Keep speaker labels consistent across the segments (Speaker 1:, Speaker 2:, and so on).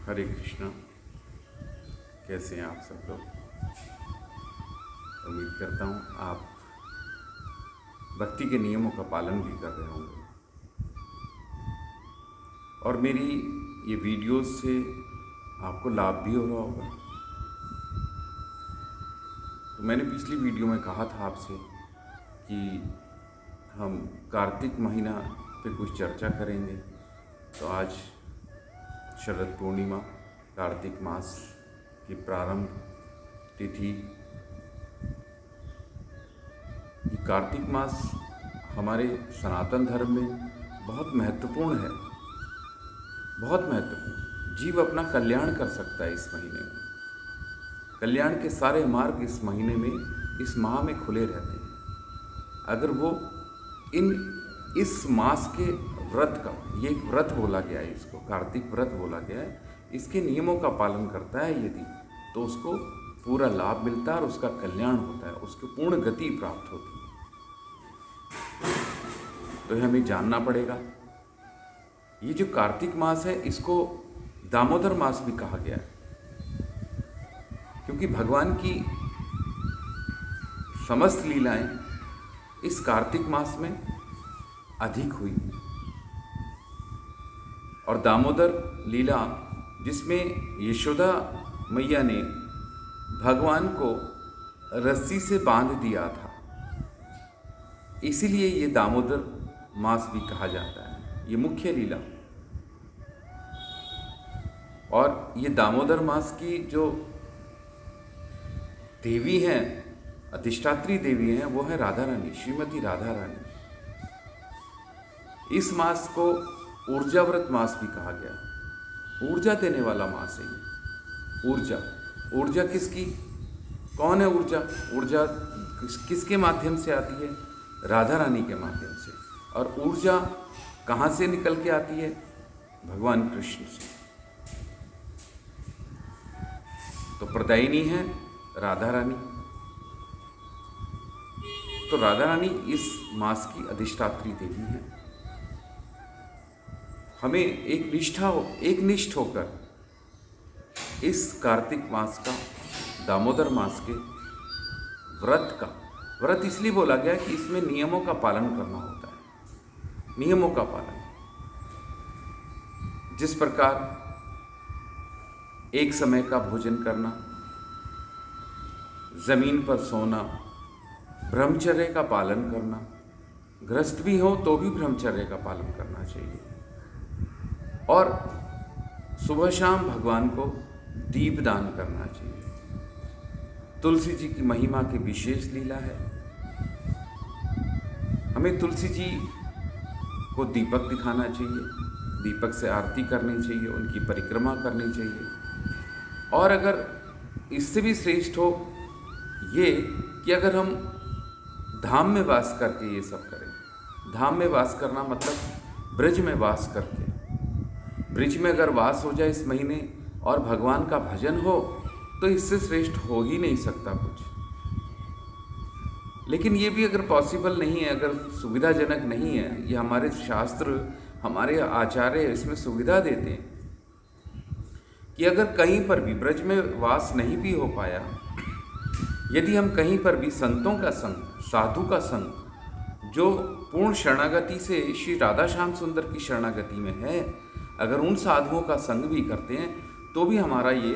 Speaker 1: हरे कृष्णा। कैसे हैं आप सब लोग? उम्मीद करता हूँ आप भक्ति के नियमों का पालन भी कर रहे होंगे और मेरी ये वीडियोस से आपको लाभ भी हो रहा होगा। तो मैंने पिछली वीडियो में कहा था आपसे कि हम कार्तिक महीना पे कुछ चर्चा करेंगे। तो आज शरद पूर्णिमा, कार्तिक मास की प्रारंभ तिथि। ये कार्तिक मास हमारे सनातन धर्म में बहुत महत्वपूर्ण है, बहुत महत्वपूर्ण। जीव अपना कल्याण कर सकता है इस महीने में। कल्याण के सारे मार्ग इस महीने में, इस माह में खुले रहते हैं अगर वो इस मास के व्रत का, ये एक व्रत बोला गया है, इसको कार्तिक व्रत बोला गया है, इसके नियमों का पालन करता है यदि, तो उसको पूरा लाभ मिलता है और उसका कल्याण होता है, उसको पूर्ण गति प्राप्त होती है। तो हमें जानना पड़ेगा। ये जो कार्तिक मास है इसको दामोदर मास भी कहा गया है, क्योंकि भगवान की समस्त लीलाएं इस कार्तिक मास में अधिक हुई। और दामोदर लीला जिसमें यशोदा मैया ने भगवान को रस्सी से बांध दिया था, इसीलिए ये दामोदर मास भी कहा जाता है, ये मुख्य लीला। और ये दामोदर मास की जो देवी हैं, अधिष्ठात्री देवी हैं, वो है राधा रानी, श्रीमती राधा रानी। इस मास को ऊर्जाव्रत मास भी कहा गया। ऊर्जा देने वाला मास है ये। ऊर्जा किसकी? कौन है ऊर्जा? ऊर्जा किसके माध्यम से आती है? राधा रानी के माध्यम से। और ऊर्जा कहाँ से निकल के आती है? भगवान कृष्ण से। तो प्रदायिनी है राधा रानी। तो राधा रानी इस मास की अधिष्ठात्री देवी है। हमें एक निष्ठ होकर इस कार्तिक मास का, दामोदर मास के व्रत इसलिए बोला गया कि इसमें नियमों का पालन करना होता है। नियमों का पालन, जिस प्रकार एक समय का भोजन करना, जमीन पर सोना, ब्रह्मचर्य का पालन करना, गृहस्थ भी हो तो भी ब्रह्मचर्य का पालन करना चाहिए। और सुबह शाम भगवान को दीप दान करना चाहिए। तुलसी जी की महिमा की विशेष लीला है। हमें तुलसी जी को दीपक दिखाना चाहिए, दीपक से आरती करनी चाहिए, उनकी परिक्रमा करनी चाहिए। और अगर इससे भी श्रेष्ठ हो ये कि अगर हम धाम में वास करके ये सब करें। धाम में वास करना मतलब ब्रज में वास करके, ब्रज में अगर वास हो जाए इस महीने और भगवान का भजन हो, तो इससे श्रेष्ठ हो ही नहीं सकता कुछ। लेकिन ये भी अगर पॉसिबल नहीं है, अगर सुविधाजनक नहीं है, ये हमारे शास्त्र, हमारे आचार्य इसमें सुविधा देते हैं कि अगर कहीं पर भी ब्रज में वास नहीं भी हो पाया, यदि हम कहीं पर भी संतों का संग, साधु का संग, जो पूर्ण शरणागति से श्री राधा श्याम सुंदर की शरणागति में है, अगर उन साधुओं का संग भी करते हैं, तो भी हमारा ये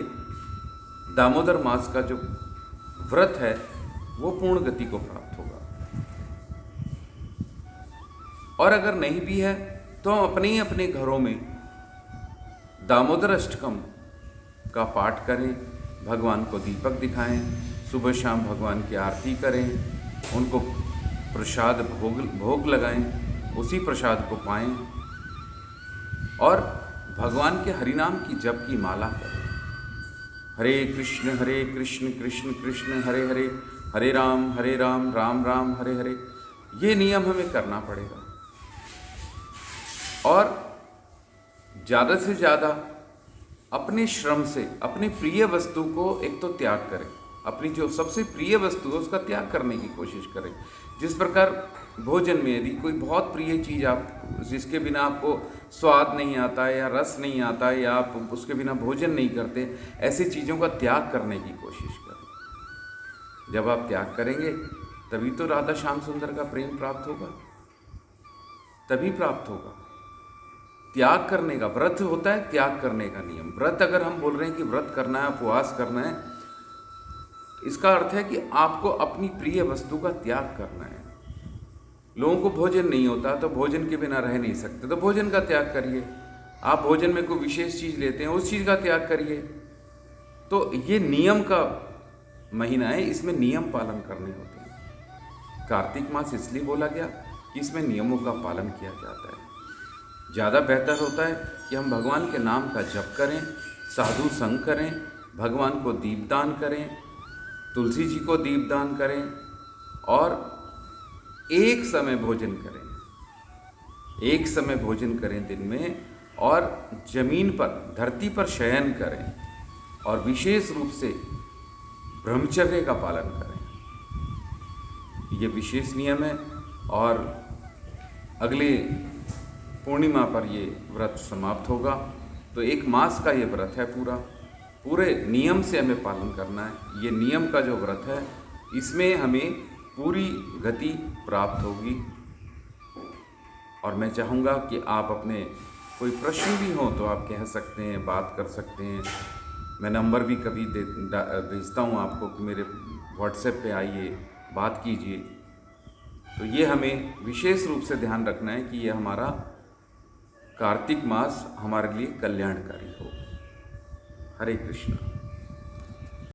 Speaker 1: दामोदर मास का जो व्रत है वो पूर्ण गति को प्राप्त होगा। और अगर नहीं भी है तो हम अपने ही अपने घरों में दामोदर अष्टकम का पाठ करें, भगवान को दीपक दिखाएं, सुबह शाम भगवान की आरती करें, उनको प्रसाद भोग लगाएं, उसी प्रसाद को पाएं और भगवान के हरिनाम की जप की माला करें। हरे कृष्ण कृष्ण कृष्ण हरे हरे, हरे राम राम राम हरे हरे। ये नियम हमें करना पड़ेगा। और ज़्यादा से ज़्यादा अपने श्रम से अपने प्रिय वस्तु को एक तो त्याग करें। अपनी जो सबसे प्रिय वस्तु है उसका त्याग करने की कोशिश करें। जिस प्रकार भोजन में यदि कोई बहुत प्रिय चीज़ आप जिसके बिना आपको स्वाद नहीं आता है या रस नहीं आता है या आप उसके बिना भोजन नहीं करते, ऐसी चीज़ों का त्याग करने की कोशिश करें। जब आप त्याग करेंगे तभी तो राधा श्याम सुंदर का प्रेम प्राप्त होगा, तभी प्राप्त होगा। त्याग करने का व्रत होता है, त्याग करने का नियम। व्रत अगर हम बोल रहे हैं कि व्रत करना है, उपवास करना है, इसका अर्थ है कि आपको अपनी प्रिय वस्तु का त्याग करना है। लोगों को भोजन नहीं होता तो भोजन के बिना रह नहीं सकते, तो भोजन का त्याग करिए। आप भोजन में कोई विशेष चीज़ लेते हैं, उस चीज़ का त्याग करिए। तो ये नियम का महीना है, इसमें नियम पालन करने होते हैं। कार्तिक मास इसलिए बोला गया कि इसमें नियमों का पालन किया जाता है। ज़्यादा बेहतर होता है कि हम भगवान के नाम का जप करें, साधु संग करें, भगवान को दीपदान करें, तुलसी जी को दीपदान करें और एक समय भोजन करें। एक समय भोजन करें दिन में, और जमीन पर, धरती पर शयन करें, और विशेष रूप से ब्रह्मचर्य का पालन करें। ये विशेष नियम है। और अगले पूर्णिमा पर ये व्रत समाप्त होगा। तो एक मास का ये व्रत है, पूरे नियम से हमें पालन करना है। ये नियम का जो व्रत है, इसमें हमें पूरी गति प्राप्त होगी। और मैं चाहूँगा कि आप अपने कोई प्रश्न भी हो तो आप कह सकते हैं, बात कर सकते हैं। मैं नंबर भी कभी भेजता हूँ आपको कि मेरे व्हाट्सएप पे आइए, बात कीजिए। तो ये हमें विशेष रूप से ध्यान रखना है कि ये हमारा कार्तिक मास हमारे लिए कल्याणकारी हो। हरे कृष्णा।